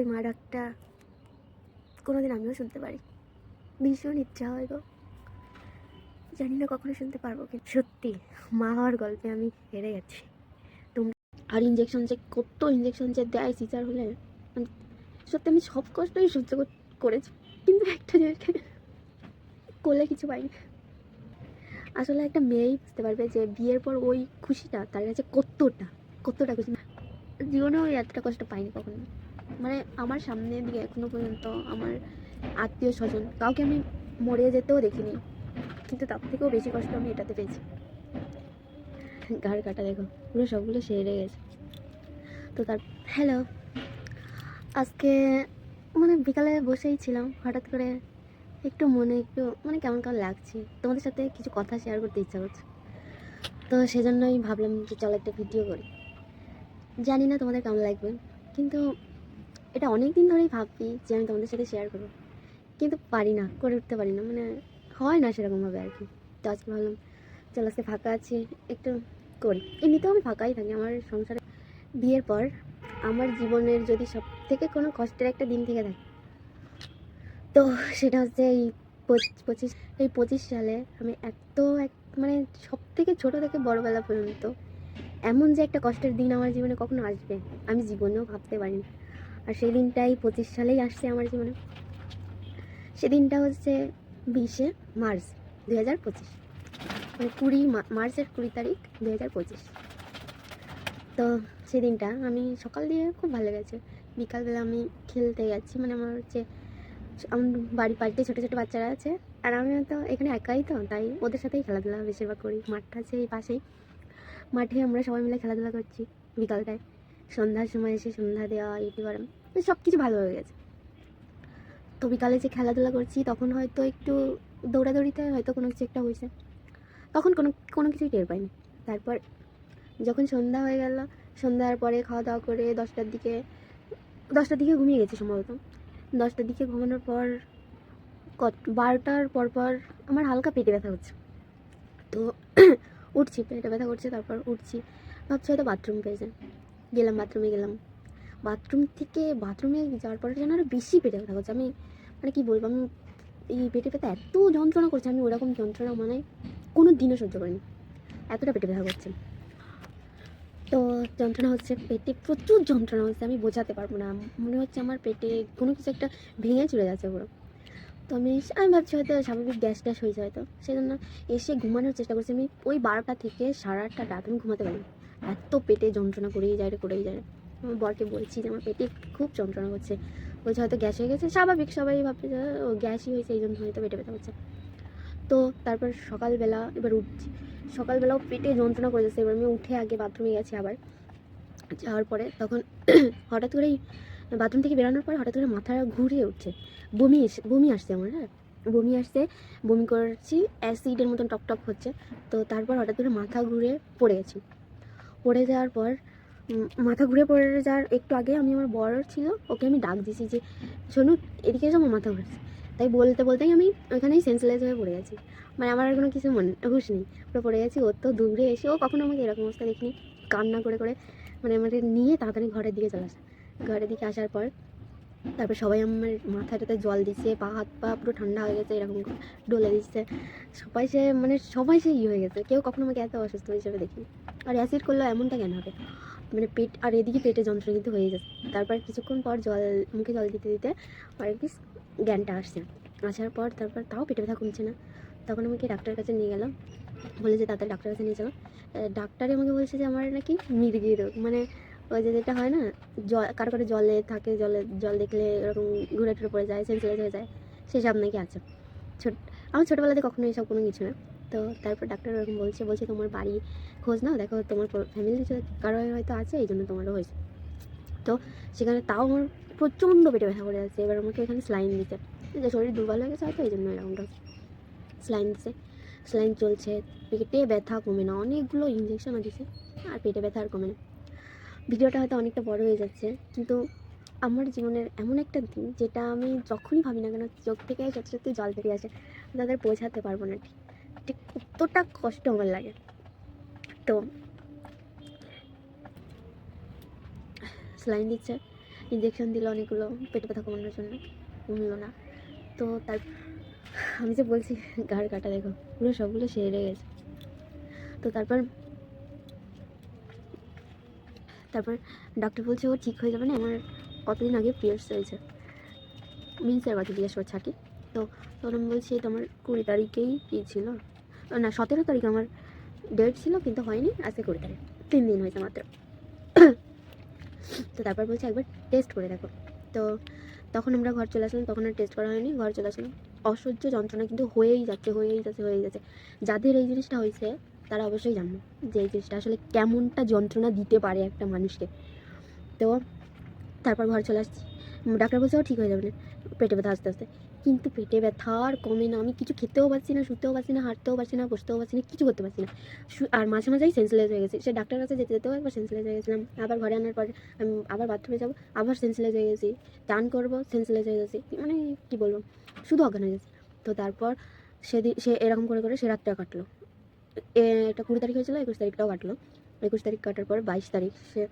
ওই মা ডাকটা কোনোদিন আমিও শুনতে পারি, ভীষণ ইচ্ছা হয় গো। জানি না কখনো শুনতে পারবো কি। সত্যি মা হওয়ার গল্পে আমি হেরে গেছি। তোমরা আর ইঞ্জেকশন যে কত ইঞ্জেকশন যে দেয় সিজার হলে, মানে সত্যি আমি সব কষ্টই সহ্য করেছি, কিন্তু একটা জিনিসকে কোলে কিছু পাইনি। আসলে একটা মেয়েই বুঝতে পারবে যে বিয়ের পর ওই খুশিটা তার কাছে কতটা কতটা খুশি। জীবনেও এতটা কষ্ট পাইনি কখনো। মানে আমার সামনের দিকে এখনো পর্যন্ত আমার আত্মীয় স্বজন কাউকে আমি মরে যেতেও দেখিনি, কিন্তু তার থেকেও বেশি কষ্ট আমি এটাতে পেয়েছি। ঘাড় কাটা দেখো, পুরো সবগুলো সেরে গেছে। তো তার হ্যালো, আজকে মানে বিকালে বসেই ছিলাম, হঠাৎ করে একটু মনে একটু মানে কেমন কেমন লাগছে, তোমাদের সাথে কিছু কথা শেয়ার করতে ইচ্ছা করছে। তো সেজন্যই ভাবলাম যে চলো একটা ভিডিও করি। জানি না তোমাদের কেমন লাগবে, কিন্তু এটা অনেক দিন ধরেই ভাবছি যে আমি তোমাদের সাথে শেয়ার করবো, কিন্তু পারি না, করে উঠতে পারি না, মানে হয় না সেরকমভাবে আর কি। তো আজকে ভাবলাম চলো আজকে ফাঁকা আছি, একটু করি। এমনিতেও আমি ফাঁকাই থাকি আমার সংসারে। বিয়ের পর আমার জীবনের যদি সব থেকে কোনো কষ্টের একটা দিন থেকে থাকে, তো সেটা হচ্ছে এই 25 সালে আমি মানে সব থেকে ছোটো থেকে বড়োবেলা পর্যন্ত এমন যে একটা কষ্টের দিন আমার জীবনে কখনো আসবে আমি জীবনেও ভাবতে পারিনি। আর সেই দিনটাই 25 সালেই আসছে আমার জীবনে। সেদিনটা হচ্ছে 20 মার্চ 2025, মানে মার্চের 20 তারিখ 2025। তো সেদিনটা আমি সকাল দিয়ে খুব ভালো গেছে। বিকালবেলা আমি খেলতে গেছি, মানে আমার হচ্ছে আমার বাড়িতে ছোটো ছোটো বাচ্চারা আছে, আর আমি তো এখানে একাই, তো তাই ওদের সাথেই খেলাধুলা বেশিরভাগ করি। মাঠটা আছে এই পাশেই, মাঠে আমরা সবাই মিলে খেলাধুলা করছি বিকালটায়। সন্ধ্যার সময় এসে সন্ধ্যা দেওয়া, ইউটি করা, সব কিছু ভালো হয়ে গেছে। তো বিকালে যে খেলাধুলা করছি তখন হয়তো একটু দৌড়াদৌড়িতে হয়তো কোনো কিছু একটা হয়েছে, তখন কোনো কিছুই টের পাইনি। তারপর যখন সন্ধ্যা হয়ে গেল, সন্ধ্যার পরে খাওয়া দাওয়া করে 10টার দিকে ঘুমিয়ে গেছি সম্ভবত। 10টার দিকে ঘুমানোর পর 12টার পর আমার হালকা পেটে ব্যথা হচ্ছে। তো উঠছি, পেটে ব্যথা করছে, তারপর উঠছি, ভাবছি হয়তো বাথরুম পেয়েছে। বাথরুমে গেলাম, বাথরুমে যাওয়ার পরে যেন আরও বেশি পেটে ব্যথা করছে। আমি মানে কী বলবো, আমি এই পেটে ব্যথা এত যন্ত্রণা করছে, আমি ওরকম যন্ত্রণা মানে কোনো দিনও সহ্য করিনি, এতটা পেটে ব্যথা করছে। তো যন্ত্রণা হচ্ছে, পেটে প্রচুর যন্ত্রণা হচ্ছে, আমি বোঝাতে পারবো না। মনে হচ্ছে আমার পেটে কোনো কিছু একটা ভেঙে চলে যাচ্ছে পুরো। তো আমি ভাবছি হয়তো স্বাভাবিক গ্যাস হয়েছে হয়তো, সেই জন্য এসে ঘুমানোর চেষ্টা করছি। আমি ওই 12টা থেকে 8:30 রাত আমি ঘুমাতে পারিনি, এত পেটে যন্ত্রণা করেই যায় আমার বরকে বলছি যে আমার পেটে খুব যন্ত্রণা করছে, বলছে হয়তো গ্যাস হয়ে গেছে। স্বাভাবিক, সবাই ভাবছে যে ও গ্যাসই হয়েছে, এই জন্য হয়তো পেটে ব্যথা হচ্ছে। তো তারপর সকালবেলা এবার উঠছি, সকালবেলাও পেটে যন্ত্রণা করে যাচ্ছে। এবার আমি উঠে আগে বাথরুমে গেছি, আবার যাওয়ার পরে তখন হঠাৎ করেই বাথরুম থেকে বেরোনোর পর হঠাৎ করে মাথা ঘুরিয়ে উঠছে, বমি আসছে আমার। হ্যাঁ, বমি আসছে, বমি করছি, অ্যাসিডের মতন টক হচ্ছে। তো তারপর হঠাৎ করে মাথা ঘুরে পড়ে গেছি। পড়ে যাওয়ার পর মাথা ঘুরে পড়ে যাওয়ার একটু আগে আমি আমার বর ছিল, ওকে আমি ডাক দিয়েছি যে শোনো এদিকে এসে আমার মাথা ঘুরেছে। তাই বলতেই আমি ওইখানেই সেন্সলেস হয়ে পড়ে গেছি। মানে আমার আর কোনো কিছু হুঁশ নেই, পুরো পড়ে গেছি। ও তো দূরে এসে, ও কখনো আমাকে এরকম অবস্থা দেখিনি, কান্না করে মানে আমাদের নিয়ে তাড়াতাড়ি ঘরের দিকে চলে আসে। ঘরের দিকে আসার পর তারপর সবাই আমার মাথাটাতে জল দিচ্ছে, হাত পা পুরো ঠান্ডা হয়ে গেছে, এরকম ডলে দিচ্ছে। সবাই সে হয়ে গেছে, কেউ কখনো আমাকে এত অসুস্থ হিসেবে দেখিনি। আর অ্যাসিড করলেও এমনটা কেন হবে, মানে পেট আর এদিকে পেটে যন্ত্রণা কিন্তু হয়ে যাচ্ছে। তারপর কিছুক্ষণ পর মুখে জল দিতে দিতে আর কি জ্ঞানটা আসার পর তারপর তাও পেটে ব্যথা কমছে না। তখন আমাকে ডাক্তারের কাছে নিয়ে গেলাম, বলে যে তাড়াতাড়ি ডাক্তারের কাছে নিয়ে চলো। ডাক্তারে আমাকে বলছে যে আমার নাকি মির্গি রোগ, মানে ওই যেটা হয় না, কারো জলে থাকে, জল দেখলে এরকম ঘুরে টুরে পড়ে যায়, সেন্সলেস হয়ে যায়, সেসব নাকি আছে। আমার ছোটোবেলাতে কখনো এসব কোনো কিছু না। তো তারপর ডাক্তার ওরকম বলছে তোমার বাড়ি খোঁজ নাও, দেখো তোমার ফ্যামিলি কারো হয়তো আছে, এই জন্য তোমারও হয়েছে। তো সেখানে তাও আমার প্রচণ্ড পেটে ব্যথা করে যাচ্ছে। এবার আমাকে এখানে স্লাইন দিতে, যে শরীর দুর্বল হয়ে গেছে হয়তো এই জন্য এরকমটা স্লাইন দিচ্ছে। স্লাইন চলছে, পেটে ব্যথা কমে না, অনেকগুলো ইঞ্জেকশনও দিছে, আর পেটে ব্যথা আর কমে না। ভিডিওটা হয়তো অনেকটা বড় হয়ে যাচ্ছে, কিন্তু আমার জীবনের এমন একটা দিন যেটা আমি যখনই ভাবি না কেন চোখ থেকে সত্যি সত্যি জল বেরিয়ে আসে, তাদের বোঝাতে পারবো না ঠিক ঠিক কতটা কষ্ট আমার লাগে। তো স্যালাইন দিচ্ছে, ইঞ্জেকশন দিল অনেকগুলো পেটে ব্যথা কমানোর জন্য, কমলো না। তো তার আমি যে বলছি ঘাড় কাটা দেখো পুরো সবগুলো সেরে গেছে। তো তারপর ডক্টর বলছে ও ঠিক হয়ে যাবে না, আমার কতদিন আগে পিরিয়ডস হয়েছে, মিন্সের কথা জিজ্ঞেস করছে আর কি। তো তখন আমি বলছি তো আমার 20 তারিখেই কী ছিল, না 17 তারিখ আমার ডেট ছিল, কিন্তু হয়নি, আজকে 20 তারিখ, 3 দিন হয়েছে মাত্র। তো তারপর বলছে একবার টেস্ট করে দেখো। তো তখন আমরা ঘর চলে আসলাম, তখন আর টেস্ট করা হয়নি, ঘর চলে আসলাম। অসহ্য যন্ত্রণা কিন্তু হয়েই যাচ্ছে। যাদের এই জিনিসটা হয়েছে তারা অবশ্যই জানবে যে এই জিনিসটা আসলে কেমনটা যন্ত্রণা দিতে পারে একটা মানুষকে। তো তারপর ঘর চলে আসছি, ডাক্তার বলছে ও ঠিক হয়ে যাবে না, পেটে ব্যথা আস্তে আস্তে, কিন্তু পেটে ব্যথা আর কমে না। আমি কিছু খেতেও পারছি না, শুতেও পারছি না, হাঁটতেও পারছি না, বসতেও পারছি না, কিছু করতে পারছি না। আর মাঝে মাঝেই সেন্সলেস হয়ে গেছি, সে ডাক্তারের কাছে যেতেও একবার সেন্সলেস হয়ে গেছিলাম, আবার ঘরে আনার পরে আমি আবার বাথরুমে যাবো, আবার সেন্সলেস হয়ে গেছি, টান করবো, সেন্সলেস হয়ে গেছি, মানে কী বলবো, শুধু অজ্ঞান হয়ে গেছি। তো তারপর সে এরকম করে সে রাতটা কাটলো, এটা 20 তারিখ হয়েছিল, 21 তারিখটাও কাটলো। 21 তারিখ কাটার পর 22 তারিখ সে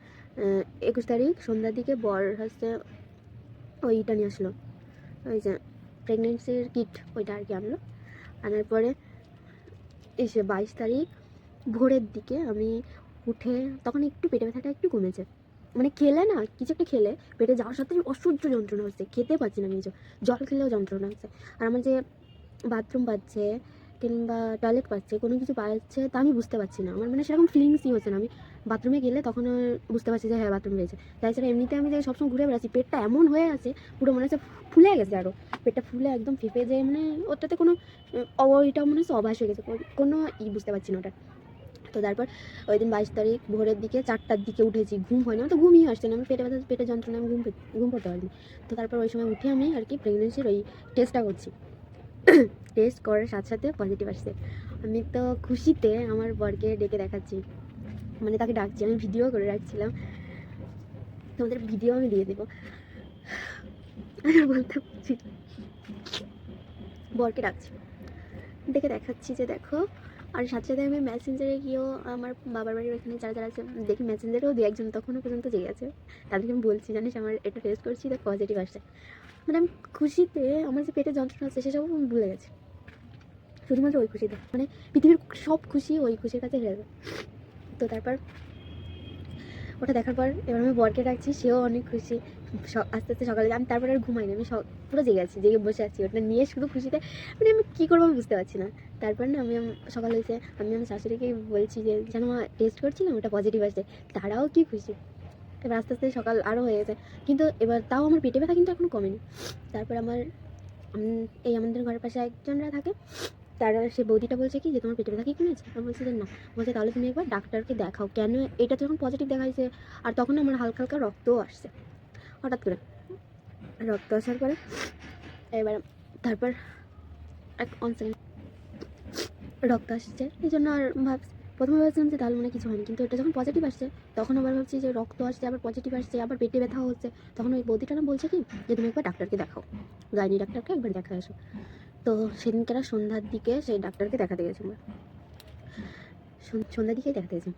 21 তারিখ সন্ধ্যার দিকে বর হচ্ছে ওইটা নিয়ে আসলো, ওই যে প্রেগনেন্সির কিট, ওইটা আর কি আনার পরে এসে 22 তারিখ ভোরের দিকে আমি উঠে, তখন একটু পেটে ব্যথাটা একটু কমেছে, মানে খেলে না কিছু একটা খেলে পেটে যাওয়ার সাথে অসহ্য যন্ত্রণা হচ্ছে, খেতে পারছি না আমি, জল খেলেও যন্ত্রণা হচ্ছে। আর আমার যে বাথরুম পাচ্ছে কিংবা টয়লেট পাচ্ছে, কোনো কিছু পাচ্ছে তা আমি বুঝতে পারছি না, আমার মানে সেরকম ফিলিংসই হচ্ছে না। আমি বাথরুমে গেলে তখন বুঝতে পারছি যে হ্যাঁ বাথরুম পেয়েছে, তাই ছাড়া এমনিতে আমি যে সবসময় ঘুরে বেড়াচ্ছি, পেটটা এমন হয়ে আছে পুরো মনে হচ্ছে ফুলে গেছে, আরও পেটটা ফুলে একদম ফেঁপে যায়, মানে ওটাতে কোনো ওইটা মনে হচ্ছে অভ্যাস হয়ে গেছে, কোনো বুঝতে পারছি না ওটা। তো তারপর ওই দিন 22 তারিখ ভোরের দিকে 4টার দিকে উঠেছি, ঘুম হয়নি, আমার তো ঘুমই আসছে না, আমি পেটে যন্ত্রণা, আমি ঘুম করতে পারিনি। তো তারপর ওই সময় উঠে আমি আর কি প্রেগনেন্সির ওই টেস্টটা করছি, টেস্ট করার সাথে সাথে পজিটিভ আসছে। আমি তো খুশিতে আমার বরকে ডেকে দেখাচ্ছি, মানে তাকে ডাকছি, আমি ভিডিও করে রাখছিলাম, তোমাদের ভিডিও আমি দিয়ে দেবো। আর বলতে পারছি বরকে ডাকছি, ডেকে দেখাচ্ছি যে দেখো। আর সাথে সাথে আমি মেসেঞ্জারে গিয়েও আমার বাবার বাড়ির ওখানে যারা আছে দেখি, মেসেঞ্জারেও 2-1 জন তখনও পর্যন্ত জেগে আছে, তাদেরকে আমি বলছি জানিস আমার এটা টেস্ট করছি, তো পজিটিভ আসছে। মানে আমি খুশিতে আমার যে পেটে যন্ত্রণা আছে সেসব আমি ভুলে গেছি, শুধুমাত্র ওই খুশিতে, মানে পৃথিবীর সব খুশি ওই খুশির কাছে হেরে যায়। তো তারপর ওটা দেখার পর এবার আমি বরকে ডাকছি, সেও অনেক খুশি। আস্তে আস্তে সকালে আমি তারপরে আর ঘুমাইনি, আমি পুরো জেগে আছি, জেগে বসে আছি ওটা নিয়ে শুধু খুশিতে, মানে আমি কী করবো আমি বুঝতে পারছি না। তারপর না আমি সকাল হয়েছে, আমি আমার শাশুড়িকে বলছি যে যেন আমার টেস্ট করছিলাম ওটা পজিটিভ আসছে, তারাও কি খুশি। এবার আস্তে আস্তে সকাল আরও হয়ে গেছে, কিন্তু এবার তাও আমার পেটে ব্যথা কিন্তু এখনও কমেনি। তারপর আমার এই আমাদের ঘরের পাশে একজনরা থাকে, তারা সে বৌদিটা বলছে কি যে তোমার পেটে ব্যথা কি কমেছে, আমি বলছি যে না, বলছে তাহলে তুমি একবার ডাক্তারকে দেখাও, কেন এটা যখন পজিটিভ দেখাইছে, আর তখন আমার হালকা হালকা রক্তও আসছে, হঠাৎ করে রক্ত আসার পরে এবার তারপর রক্ত আসছে, এই জন্য আর প্রথমে ভাবছিলাম যে তাহলে মানে কিছু হয়নি, কিন্তু এটা যখন পজিটিভ আসছে তখন আবার ভাবছি যে রক্ত আসছে, আবার পজিটিভ আসছে, আবার পেটে ব্যথা হচ্ছে, তখন ওই বৌদিটা না বলছে কি যে তুমি একবার ডাক্তারকে দেখাও, গাইনি ডাক্তারকে একবার দেখা আসো। তো সেদিনকেরা সন্ধ্যার দিকে সেই ডাক্তারকে দেখাতে গেছি আমরা, সন্ধ্যার দিকেই দেখাতে গেছি।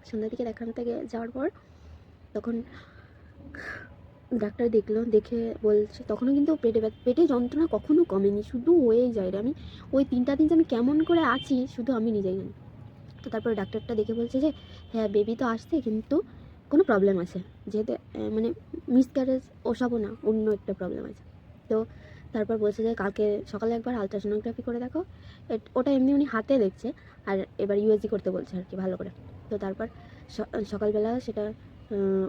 সন্ধ্যার দিকে দেখাতে যাওয়ার পর তখন ডাক্তার দেখলো, দেখে বলছে তখনও কিন্তু পেটে যন্ত্রণা কখনো কমেনি, শুধু হয়েই যায় রে। আমি ওই 3টা দিন যে আমি কেমন করে আছি শুধু আমি নিজেই জানি। তো তারপর ডাক্তারটা দেখে বলছে যে হ্যাঁ বেবি তো আসছে, কিন্তু কোনো প্রবলেম আছে, যেহেতু মানে মিসক্যারেজ ওসবও না, অন্য একটা প্রবলেম আছে। তো তারপর বলছে যে কালকে সকালে একবার আলট্রাসোনোগ্রাফি করে দেখো, ওটা এমনি উনি হাতে দেখছে, আর এবার ইউএসজি করতে বলছে আর কি ভালো করে। তো তারপর সকালবেলা সেটা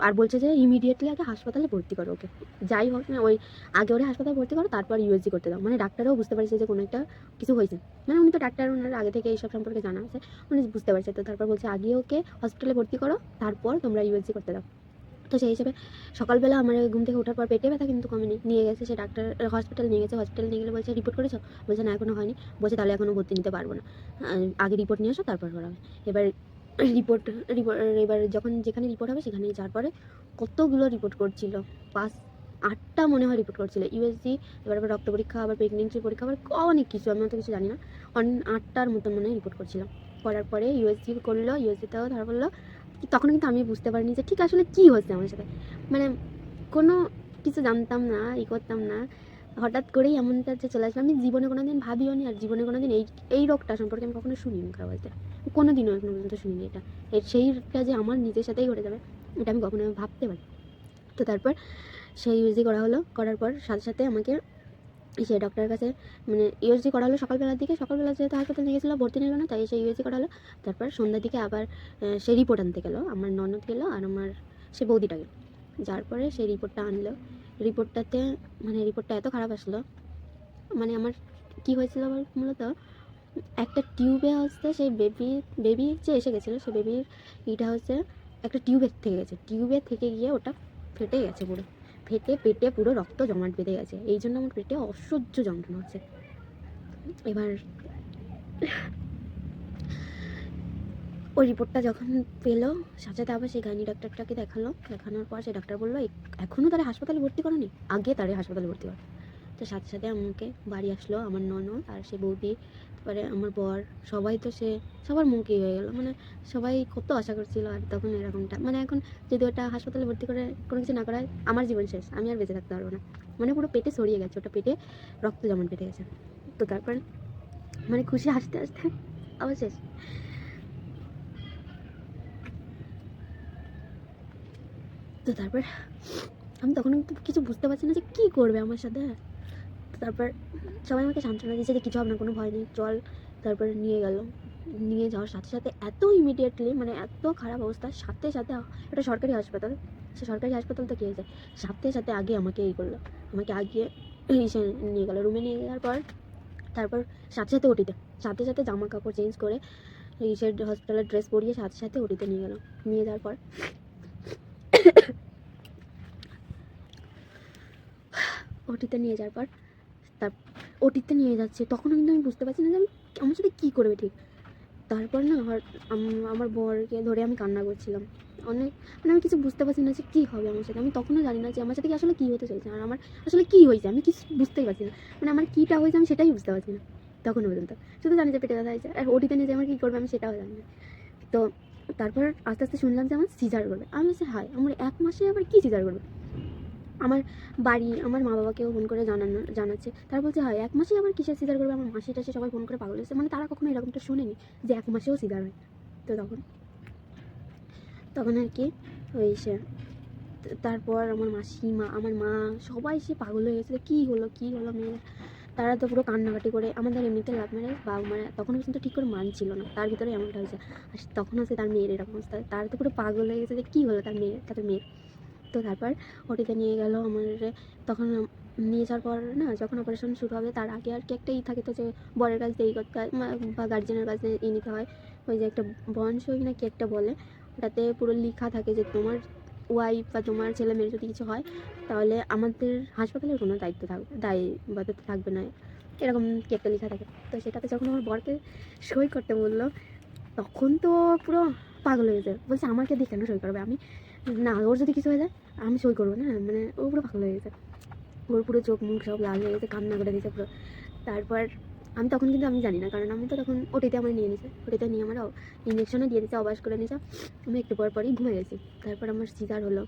আর বলছে যে ইমিডিয়েটলি আগে হাসপাতালে ভর্তি করো ওকে, যাই হোক না ওই আগে ওরে হাসপাতালে ভর্তি করো, তারপর ইউএসজি করতে দাও। মানে ডাক্তারও বুঝতে পারছে যে কোনো একটা কিছু হয়েছে, মানে উনি তো ডাক্তার, ওনার আগে থেকে এইসব সম্পর্কে জানা আছে, উনি বুঝতে পারছে। তো তারপর বলছে আগে ওকে হসপিটালে ভর্তি করো, তারপর তোমরা ইউএসজি করতে দাও। তো সেই হিসেবে সকালবেলা আমার ঘুম থেকে ওঠার পর পেটে ব্যথা কিন্তু কমেনি, নিয়ে গেছে সে ডাক্তার, হসপিটাল নিয়ে গেছে। হসপিটাল নিয়ে গেলে বলছে রিপোর্ট করেছো, বলছে না এখনও হয়নি, বলছে তাহলে এখনও ভর্তি নিতে পারবো না, আগে রিপোর্ট নিয়ে আসো তারপর করা হবে। এবার রিপোর্ট এবার যখন যেখানে রিপোর্ট হবে সেখানে যাওয়ার পরে কতগুলো রিপোর্ট করছিল, 5-8টা মনে হয় রিপোর্ট করছিল, ইউএসজি, এবার আবার রক্ত পরীক্ষা, আবার প্রেগনেন্সি পরীক্ষা, আবার অনেক কিছু, আমি অত কিছু জানি না, 8টার মতন মনে হয় রিপোর্ট করছিলাম। করার পরে ইউএসজি করলো, ইউএসজিতেও ধরা পড়লো। তখন কিন্তু আমি বুঝতে পারিনি যে ঠিক আসলে কী হচ্ছে আমার সাথে, মানে কোনো কিছু জানতাম না, করতাম না, হঠাৎ করেই এমনটা যে চলে আসবে আমি জীবনে কোনো দিন ভাবিও নি, আর জীবনে কোনো দিন এই রোগটা সম্পর্কে আমি কখনো শুনিনি কারো বলতে, কোনো দিনও এখনো পর্যন্ত শুনিনি এটা। সেইটা যে আমার নিজের সাথেই ঘটে যাবে এটা আমি কখনো ভাবতে পারি। তো তারপর সেই ইউএসজি করা হলো, করার পর সাথে সাথে আমাকে সে ডক্টরের কাছে মানে ইউএসজি করা হলো সকালবেলার দিকে, সকালবেলা যেহেতু হাসপাতালে নিয়ে গেছিলো ভর্তি নিল না, তাই সেই ইউএসজি করা হলো। তারপর সন্ধ্যার দিকে আবার সে রিপোর্ট আনতে গেলো, আমার ননদ গেলো আর আমার সে বৌদিটা গেলো, যার পরে সেই রিপোর্টটা আনলো। রিপোর্টটাতে মানে রিপোর্টটা এত খারাপ আসলো, মানে আমার কী হয়েছিল মূলত একটা টিউবে হচ্ছে সেই বেবি যে এসে গেছিলো সেই বেবির ইটা হচ্ছে একটা টিউবের থেকে গেছে, টিউবের থেকে গিয়ে ওটা ফেটে গেছে, পুরো ফেটে পেটে পুরো রক্ত জমাট বেঁধে গেছে, এই জন্য আমার পেটে অসহ্য যন্ত্রণা হচ্ছে। এবার ওই রিপোর্টটা যখন পেলো সাথে সাথে আবার সেই গাইনি ডাক্তারটাকে দেখানোর পর সেই ডাক্তার বললো এখনও তারা হাসপাতালে ভর্তি করোনি, আগে তারা হাসপাতালে ভর্তি করো। তো সাথে সাথে আমাকে বাড়ি আসলো আমার ননদ আর সে বৌদি, তারপরে আমার বর, সবাই তো সবার মুখই হয়ে গেলো, মানে সবাই কত আশা করছিল। আর তখন এরকমটা মানে এখন যদি ওটা হাসপাতালে ভর্তি করে কোনো কিছু না করায় আমার জীবন শেষ, আমি আর বেঁচে থাকতে পারবো না, মানে পুরো পেটে ছড়িয়ে গেছে, ওটা পেটে রক্ত জমাট বেঁধে গেছে। তো তারপর মানে খুশি হাসতে হাসতে আবার শেষ। তো তারপর আমি তখন কিছু বুঝতে পারছি না যে কী করবে আমার সাথে। তারপর সবাই আমাকে সান্ত্বনা দিয়েছে যে কিছু হবে না, কোনো ভয় নেই, চল। তারপরে নিয়ে যাওয়ার সাথে সাথে এত ইমিডিয়েটলি মানে এত খারাপ অবস্থা, সাথে সাথে এটা সরকারি হাসপাতাল, সে সরকারি হাসপাতাল তো কী হয়েছে, সাথে সাথে আগে আমাকে করলো, আমাকে আগিয়ে এসে নিয়ে গেলো রুমে, নিয়ে যাওয়ার পর তারপর সাথে সাথে ওটিতে, সাথে সাথে জামা কাপড় চেঞ্জ করে সে হসপিটালের ড্রেস পরিয়ে সাথে সাথে ওটিতে নিয়ে গেলো। নিয়ে যাওয়ার পর ওটিতে নিয়ে যাওয়ার পর ওটিতে নিয়ে যাচ্ছে, তখনও কিন্তু আমি বুঝতে পারছি না যে আমি আমার সাথে কী করবে ঠিক। তারপর না আমার বরকে ধরে আমি কান্না করছিলাম অনেক, মানে আমি কিছু বুঝতে পারছি না যে কী হবে আমার সাথে, আমি তখনও জানি না যে আমার সাথে কি আসলে কী হতে চলছে, আর আমার আসলে কী হয়েছে আমি কিছু বুঝতেই পারছি না, মানে আমার কীটা হয়েছে আমি সেটাই বুঝতে পারছি না তখনও পর্যন্ত, শুধু জানি যে পেটে ব্যথা হয়েছে, আর ওটিতে নিয়ে যে আমার কী করবে আমি সেটাও জানি না। তো তারপর আস্তে আস্তে শুনলাম যে আমার সিজার করবে, আমি বলছি হায় আমার 1 মাসে আবার কী সিজার করবে। আমার আমার মা বাবাকেও ফোন করে জানাচ্ছে, তারা বলছে হয় 1 মাসেই আবার কিসের সিজার করবে, আমার মাসি টাসি সবাই ফোন করে পাগল হয়েছে, মানে তারা কখনো এরকমটা শোনেনি যে 1 মাসেও সিজার হয়। তো তখন আর কি হয়েছে, তারপর আমার আমার মা সবাই সে পাগল হয়ে গেছিলো কী হলো মেয়ের, তারা তো পুরো কান্নাকাটি করে, আমাদের এমনিতে লাভ ম্যারেজ, বাবা মারা তখনও কিন্তু ঠিক করে মানছিল না, তার ভিতরে এমনটা হয়েছে, আর তখন হচ্ছে তার মেয়ের এরকম অবস্থা, তারা তো পুরো পাগল হয়ে গেছে যে কী হলো তাদের মেয়ের। তো তারপর ওটিতে নিয়ে গেল আমার, তখন নিয়ে যাওয়ার পর না যখন অপারেশন শুরু হবে তার আগে আর কি একটা থাকে তো যে বরের কাছ দিয়ে করতে হয় বা গার্জেনের কাছে নিতে হয়, ওই যে একটা বন্ড সই না কি একটা বলে, ওটাতে পুরো লেখা থাকে যে তোমার ওয়াইফ বা তোমার ছেলে মেয়ের যদি কিছু হয় তাহলে আমাদের হাসপাতালের কোনো দায়বদ্ধতা থাকবে না, এরকম কি একটা লেখা থাকে। তো সেটাতে যখন আমার বরকে সই করতে বললো তখন তো পুরো পাগল হয়ে যায়, বলছে আমাকে দিয়ে কেন সই করবে, আমি না ওর যদি কিছু হয়ে যায় আমি সই করবো না, মানে ও পুরো পাগল হয়ে গেছে, ওর পুরো চোখ মুখ সব লাল হয়ে গেছে, কান্না করে দিয়েছে পুরো। তারপর আমি তখন কিন্তু আমি জানি না, কারণ আমি তো তখন ওটিতে আমার নিয়ে নিয়েছে, ওটিতে নিয়ে আমার ইঞ্জেকশনও দিয়ে দিয়েছে, অবাস করে নিয়েছে, আমি একটু পরই ঘুমে গেছি। তারপর আমার সিজার হলো,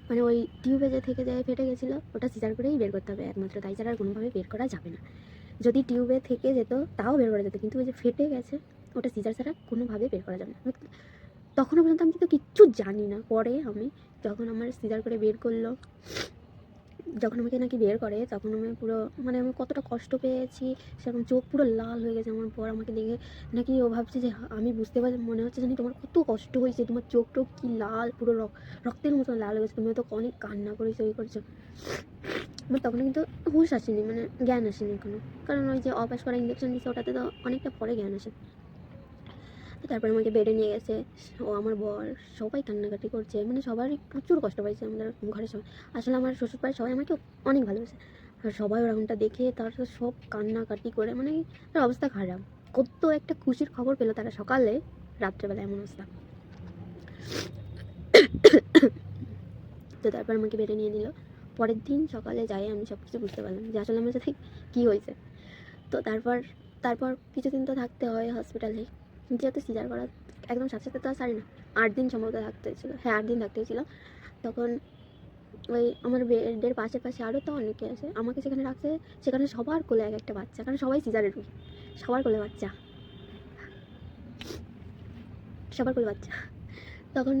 মানে ওই টিউবে যে থেকে যায় ফেটে গেছিলো ওটা সিজার করেই বের করতে হবে একমাত্র, তাই ছাড়া আর কোনোভাবে বের করা যাবে না, যদি টিউবে থেকে যেত তাও বের করা যেত, কিন্তু ওই যে ফেটে গেছে ওটা সিজার ছাড়া কোনোভাবে বের করা যাবে না। তখনও পর্যন্ত আমি কিন্তু কিচ্ছু জানি না, পরে আমি যখন আমার সিজার করে বের করলো, যখন আমাকে নাকি বের করে তখন আমি পুরো মানে আমি কতটা কষ্ট পেয়েছি সেরকম, চোখ পুরো লাল হয়ে গেছে আমার পর আমাকে দেখে, নাকি ও ভাবছে যে আমি বুঝতে পারছি, মনে হচ্ছে জানি তোমার কত কষ্ট হয়েছে, তোমার চোখ টোক কী লাল পুরো রক্তের মতো লাল হয়ে গেছে, তুমি তো অনেক কান্না করেছো করছো। আমার তখন কিন্তু হুঁশ আসেনি, মানে জ্ঞান আসেনি এখনো, কারণ ওই যে অপাস করা ইঞ্জেকশন দিচ্ছে ওটাতে তো অনেকটা পরে জ্ঞান আসে। তারপর আমাকে বেডে নিয়ে গেছে, ও আমার বর সবাই কান্নাকাটি করছে, মানে সবারই প্রচুর কষ্ট পাইছে আমাদের ঘরের সবাই, আসলে আমার শ্বশুর বাড়ির সবাই আমাকে অনেক ভালোবাসে, আর সবাই ওরকমটা দেখে তার সব কান্নাকাটি করে মানে তার অবস্থা খারাপ, কত একটা খুশির খবর পেলো তারা সকালে, রাত্রেবেলা এমন অবস্থা। তো তারপর আমাকে বেডে নিয়ে নিল, পরের দিন সকালে যাই আমি সব কিছু বুঝতে পারলাম যে আসলে আমার সাথে কী হয়েছে। তো তারপর কিছুদিন তো থাকতে হয় হসপিটালে, যেহেতু সিজার করা একদম সাথে সাথে তো আর সারি না, 8 দিন সম্ভবত থাকতে হয়েছিলো, হ্যাঁ 8 দিন থাকতে হয়েছিলো। তখন ওই আমার বেডের পাশে পাশে আরও তো অনেকে আছে, আমাকে সেখানে রাখছে, সেখানে সবার কোলে এক একটা বাচ্চা, কারণ সবাই সিজারের রুগী, সবার কোলে বাচ্চা, সবার কোলে বাচ্চা। তখন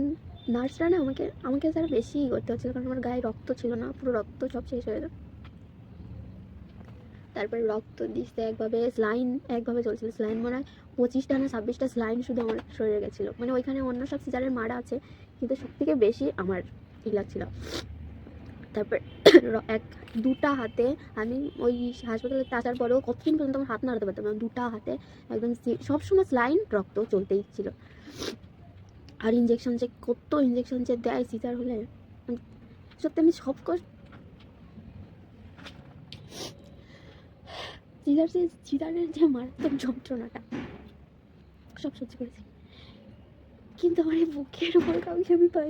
নার্সরা না আমাকে আমাকে তারা বেশি করতে হচ্ছিলো, কারণ আমার গায়ে রক্ত ছিল না, পুরো রক্ত সব শেষ হয়ে যেত। তারপরে রক্ত দিচ্ছে একভাবে, স্লাইন একভাবে চলছিল, স্লাইন মনে হয় 25টা না 26টা স্লাইন শুধু আমার শরীরে গেছিলো। মানে ওইখানে অন্য সব সিজারের মারা আছে, কিন্তু সব থেকে বেশি আমার ই লাগছিল। তারপর এক দুটা হাতে আমি ওই হাসপাতালে আসার পরেও কতদিন পর্যন্ত আমার হাত নাড়াতে পারতাম না, দুটা হাতে একদম সবসময় স্লাইন, রক্ত চলতেই ছিল। আর ইঞ্জেকশন যে কত ইঞ্জেকশন যে দেয় সিজার হলে, সত্যি আমি সব সিজারের যে মারাত্মক যন্ত্রণাটা সব সহ্য করেছি, কিন্তু আমার এই বুকের উপর কাউকে আমি পাই।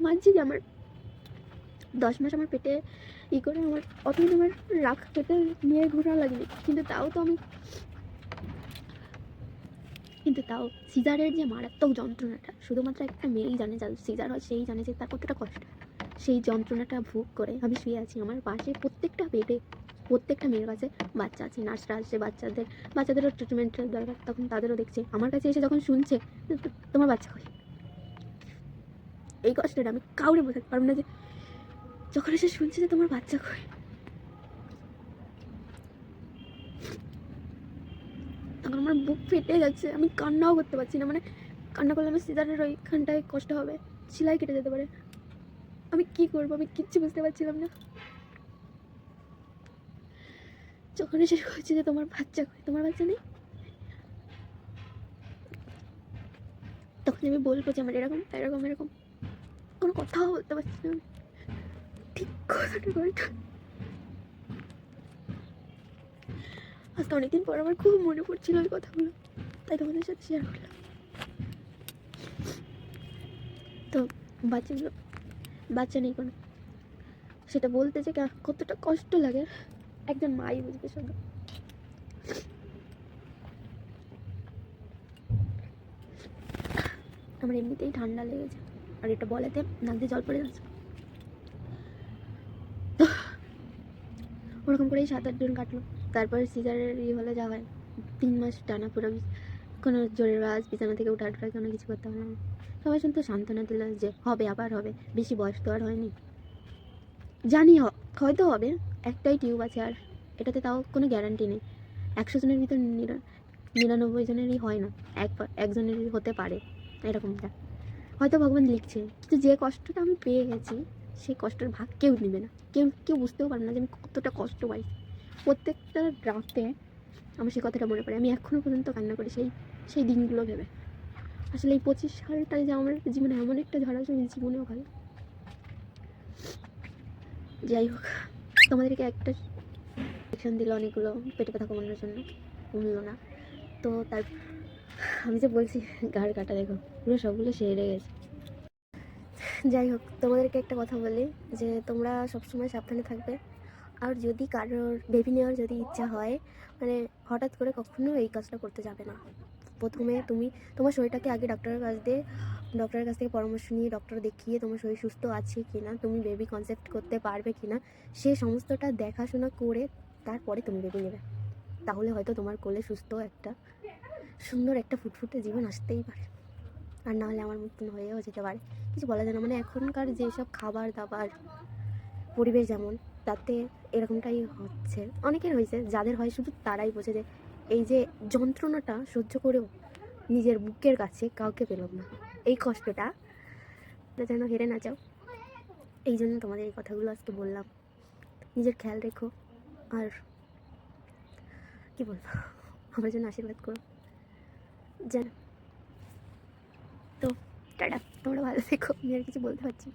মানছি যে আমার 10 মাস আমার পেটে ই করে আমার অতদিন আমার রাখ পেটে নিয়ে ঘোরা লাগেনি, কিন্তু তাও সিজারের যে মারাত্মক যন্ত্রণাটা শুধুমাত্র একটা মেয়েই জানে, যার সিজার হয় সেই জানে যে তার কতটা কষ্ট। সেই যন্ত্রণাটা ভোগ করে আমি শুয়ে আছি, আমার পাশে প্রত্যেকটা বেডে প্রত্যেকটা মেয়ের কাছে বাচ্চা আছে, নার্সরা আসছে, বাচ্চাদেরও ট্রিটমেন্টের দরকার, তখন তাদেরও দেখছে। আমার কাছে এসে যখন শুনছে তোমার বাচ্চা হয়, এই কষ্টটা আমি কাউরে বোঝাতে পারবো না, যে যখন এসে শুনছে যে তোমার বাচ্চা হয়, তখন আমার বুক ফেটে যাচ্ছে, আমি কান্নাও করতে পারছি না। মানে কান্না করলে আমার সিজারের ওইখানটায় কষ্ট হবে, সেলাই কেটে যেতে পারে, আমি কি করবো, আমি কিচ্ছু বুঝতে পারছিলাম না। যখন এসে হচ্ছে যে তোমার বাচ্চা নেই, তখন আমি বলবো যে আমার এরকম এরকম এরকম, কোনো কথাও বলতে পারছি না, ঠিক কথাটা বলতো। আজকে অনেকদিন পর আমার খুব মনে পড়ছিল ওই কথাগুলো, তাই তোমাদের সাথে শেয়ার করলাম। তো বাচ্চা নেই কোনো, সেটা বলতে যে কতটা কষ্ট লাগে একজন মাই বুঝবে শুধু। আমার এমনিতেই ঠান্ডা লেগেছে, আর এটা বলাতে নাক দিয়ে জল পড়ে যাচ্ছে। তো ওরকম করেই 7-8 দিন কাটলো। তারপর সিজারের হলে যা হয়, 3 মাস টানা পুরো কোনো জোরের আওয়াজ, বিছানা থেকে উঠা কোনো কিছু করতে পারলাম না। সবাই শুনতো সান্ত্বনা দিল যে হবে, আবার হবে, বেশি বয়স তো আর হয়নি, জানি হয়তো হবে, একটাই টিউব আছে, আর এটাতে তাও কোনো গ্যারান্টি নেই। 100 জনের ভিতর 99 জনেরই হয় না, একজনেরই হতে পারে, এরকমটা হয়তো ভগবান লিখছে। কিন্তু যে কষ্টটা আমি পেয়ে গেছি, সেই কষ্টের ভাগ কেউ নেবে না, কেউ বুঝতেও পারে না যে আমি কতটা কষ্ট পাই। প্রত্যেকটা রাতে আমার সেই কথাটা মনে পড়ে, আমি এখনও পর্যন্ত কান্না করি সেই দিনগুলো ভেবে। আসলে এই 25 সালটাই যে আমার জীবনে এমন একটা ঝড় আসবে জীবনেও ভালো। যাই হোক, তোমাদেরকে একটা ইনজেকশন দিল অনেকগুলো পেটে ব্যথা কমানোর জন্য, কমলো না। তো আমি যে বলছি গাড় কাটা, দেখো পুরো সবগুলো সেরে গেছে। যাই হোক, তোমাদেরকে একটা কথা বলি, যে তোমরা সবসময় সাবধানে থাকবে। আর যদি কারোর বেবি নেওয়ার যদি ইচ্ছা হয়, মানে হঠাৎ করে কখনো এই কাজটা করতে যাবে না। প্রথমে তুমি তোমার শরীরটাকে আগে ডক্টরের কাছ থেকে পরামর্শ নিয়ে, ডক্টর দেখিয়ে তোমার শরীর সুস্থ আছে কি না, তুমি বেবি কনসেপ্ট করতে পারবে কি না, সে সমস্তটা দেখাশোনা করে তারপরে তুমি বেবি নেবে। তাহলে হয়তো তোমার কোলে সুন্দর একটা ফুটফুটে জীবন আসতেই পারে, আর নাহলে আমার মতন হয়েও যেতে পারে, কিছু বলা যায় না। মানে এখনকার যেসব খাবার দাবার, পরিবেশ যেমন, তাতে এরকমটাই হচ্ছে। অনেকের হয়েছে, যাদের হয় শুধু তারাই বোঝে যে এই যে যন্ত্রণাটা সহ্য করেও নিজের বুকের কাছে কাউকে পেলাম না, এই কষ্টটা যেন হেরে না যাও। এই জন্য তোমাদের এই কথাগুলো আজকে বললাম। নিজের খেয়াল রেখো, আর কি বলবো, আমার জন্য আশীর্বাদ করো যেন। তো টাটা, তোমরা ভালো থেকো, আমি আর কিছু বলতে পারছি।